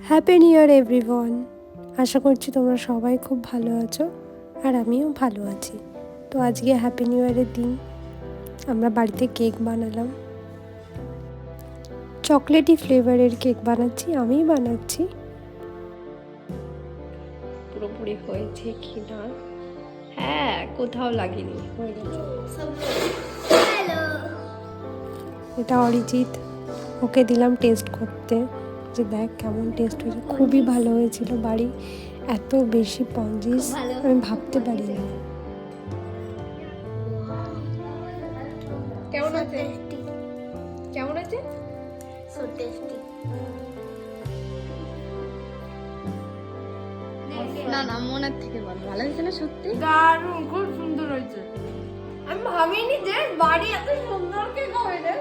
Happy new year everyone. আশা করছি তোমরা সবাই খুব ভালো আছো আর আমিও ভালো আছি। তো আজকে হ্যাপি নিউ ইয়ারের দিন আমরা বাড়িতে কেক বানালাম। চকলেটি ফ্লেভারের কেক বানাচ্ছি, আমিই বানাচ্ছি। পুরোপুরি হয়েছে কি না, হ্যাঁ কোথাও লাগেনি, হয়ে গেছে। এটা অরিজিৎ, ওকে দিলাম টেস্ট করতে যে দেখ কেমন টেস্ট হয়েছে। খুবই ভালো হয়েছিল। বাড়ি এত বেশি পঞ্জিস আমি ভাবতে পারিনি। কেমন আছে? কেমন আছে? So tasty. না না, মনের থেকে বল, ভালো হয়েছে না? সত্যি দারুণ, খুব সুন্দর হয়েছে। আমি ভাবিনি যে বাড়ি এত সুন্দর কেক হবে রে।